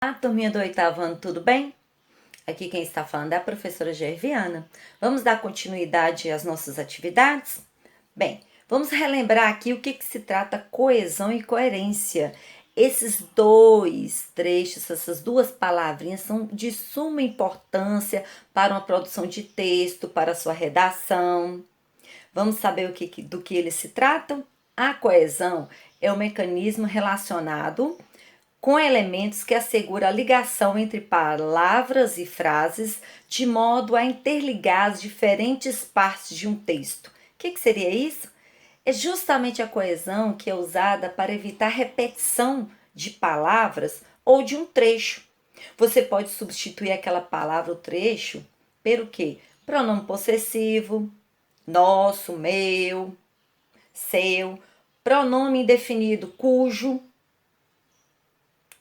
Olá, turminha do oitavo ano, tudo bem? Aqui quem está falando é a professora Gerviana. Vamos dar continuidade às nossas atividades? Bem, vamos relembrar aqui o que se trata coesão e coerência. Esses dois trechos, essas duas palavrinhas são de suma importância para uma produção de texto, para a sua redação. Vamos saber do que eles se tratam? A coesão é um mecanismo relacionado com elementos que asseguram a ligação entre palavras e frases, de modo a interligar as diferentes partes de um texto. O que seria isso? É justamente a coesão que é usada para evitar repetição de palavras ou de um trecho. Você pode substituir aquela palavra, o trecho, pelo quê? Pronome possessivo, nosso, meu, seu, pronome indefinido, cujo,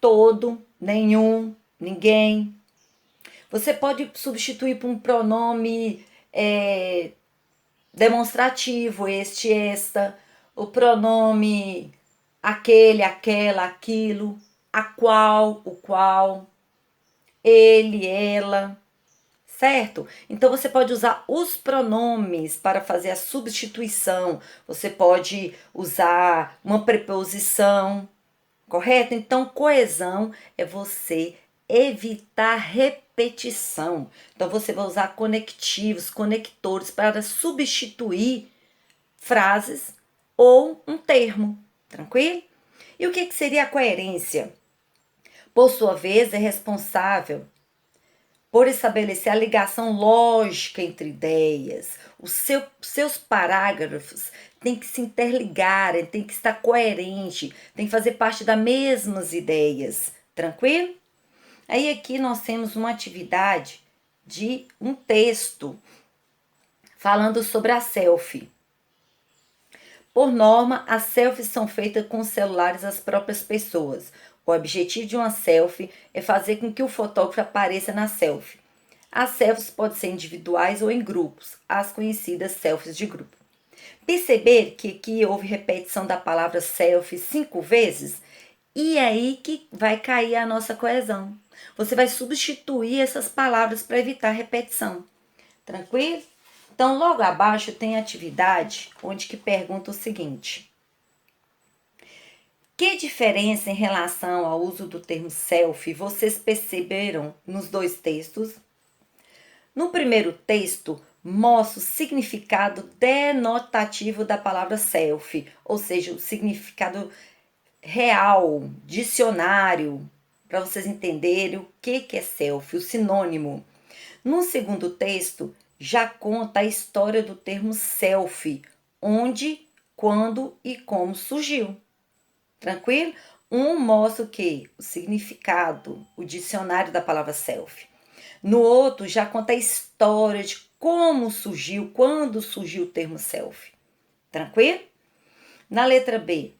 todo, nenhum, ninguém. Você pode substituir por um pronome demonstrativo, este, esta, o pronome aquele, aquela, aquilo, a qual, o qual, ele, ela, certo? Então você pode usar os pronomes para fazer a substituição. Você pode usar uma preposição, correto? Então, coesão é você evitar repetição. Então, você vai usar conectivos, conectores para substituir frases ou um termo, tranquilo? E o que seria a coerência? Por sua vez, é responsável por estabelecer a ligação lógica entre ideias. Seus parágrafos têm que se interligar, têm que estar coerente, têm que fazer parte das mesmas ideias, tranquilo? Aí aqui nós temos uma atividade de um texto falando sobre a selfie. Por norma, as selfies são feitas com os celulares das próprias pessoas. O objetivo de uma selfie é fazer com que o fotógrafo apareça na selfie. As selfies podem ser individuais ou em grupos, as conhecidas selfies de grupo. Perceber que aqui houve repetição da palavra selfie 5 vezes? E é aí que vai cair a nossa coesão. Você vai substituir essas palavras para evitar repetição. Tranquilo? Então, logo abaixo tem a atividade onde que pergunta o seguinte: que diferença em relação ao uso do termo selfie vocês perceberam nos dois textos? No primeiro texto, mostra o significado denotativo da palavra selfie, ou seja, o significado real, dicionário, para vocês entenderem o que é selfie, o sinônimo. No segundo texto, já conta a história do termo selfie, onde, quando e como surgiu. Tranquilo? Um mostra o quê? O significado, o dicionário da palavra selfie. No outro, já conta a história de como surgiu, quando surgiu o termo selfie. Tranquilo? Na letra B,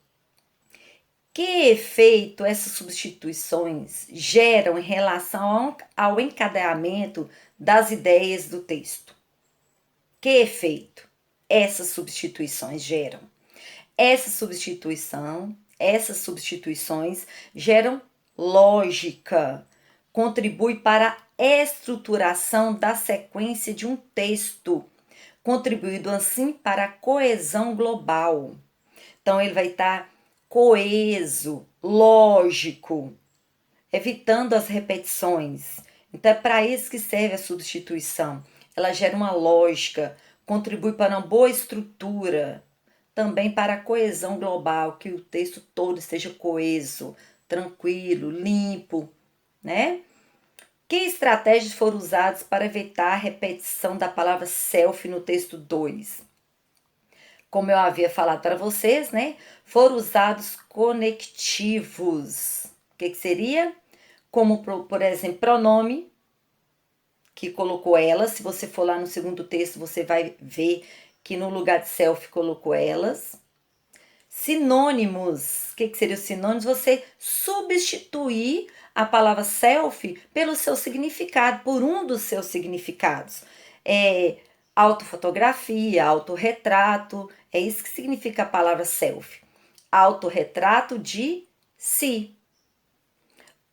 que efeito essas substituições geram em relação ao encadeamento das ideias do texto? Que efeito essas substituições geram? Essas substituições geram lógica, contribui para a estruturação da sequência de um texto, contribuindo assim para a coesão global. Então, ele vai estar coeso, lógico, evitando as repetições. Então, é para isso que serve a substituição. Ela gera uma lógica, contribui para uma boa estrutura, também para a coesão global, que o texto todo esteja coeso, tranquilo, limpo, né? Que estratégias foram usadas para evitar a repetição da palavra selfie no texto 2? Como eu havia falado para vocês, né? Foram usados conectivos. O que seria? Como, por exemplo, pronome, que colocou elas. Se você for lá no segundo texto, você vai ver que no lugar de selfie colocou elas. Sinônimos. O que seria os sinônimos? Você substituir a palavra selfie pelo seu significado, por um dos seus significados. Autofotografia, autorretrato, é isso que significa a palavra selfie. Autorretrato de si.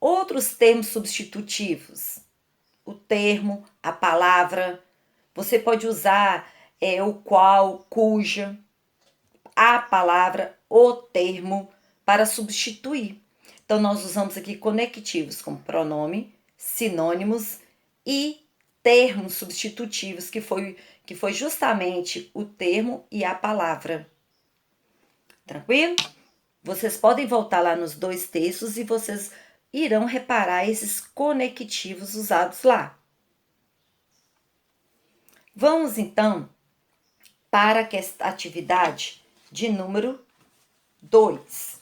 Outros termos substitutivos. O termo, a palavra. Você pode usar o qual, cuja, a palavra, o termo para substituir. Então, nós usamos aqui conectivos como pronome, sinônimos e termos substitutivos, que foi justamente o termo e a palavra. Tranquilo? Vocês podem voltar lá nos 2 textos e vocês irão reparar esses conectivos usados lá. Vamos, então, para a atividade de número 2.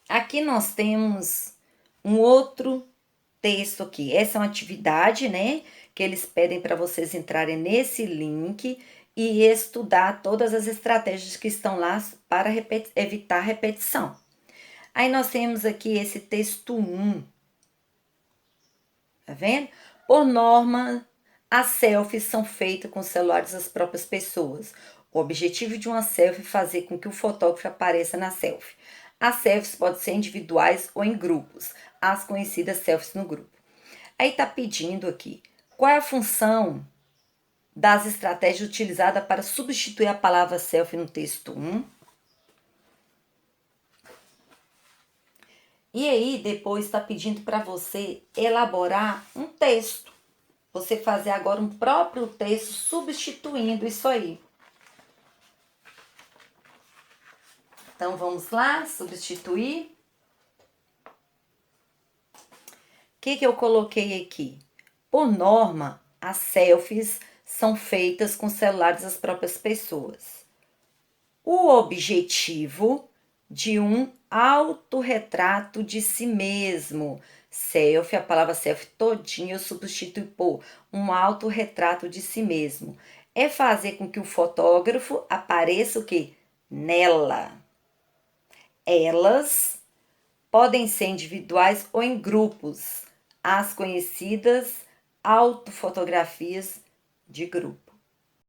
Aqui nós temos um outro texto aqui. Essa é uma atividade, né? Que eles pedem para vocês entrarem nesse link e estudar todas as estratégias que estão lá para evitar repetição. Aí nós temos aqui esse texto 1. Tá vendo? Por norma, as selfies são feitas com os celulares das próprias pessoas. O objetivo de uma selfie é fazer com que o fotógrafo apareça na selfie. As selfies podem ser individuais ou em grupos, as conhecidas selfies no grupo. Aí tá pedindo aqui, qual é a função das estratégias utilizadas para substituir a palavra selfie no texto 1? E aí, depois está pedindo para você elaborar um texto. Você fazer agora um próprio texto substituindo isso aí. Então, vamos lá, substituir. O que eu coloquei aqui? Por norma, as selfies são feitas com celulares das próprias pessoas. O objetivo de um autorretrato de si mesmo. Selfie, a palavra selfie todinha eu substituo por um autorretrato de si mesmo. É fazer com que o fotógrafo apareça o quê? Nela. Elas podem ser individuais ou em grupos, as conhecidas autofotografias de grupo.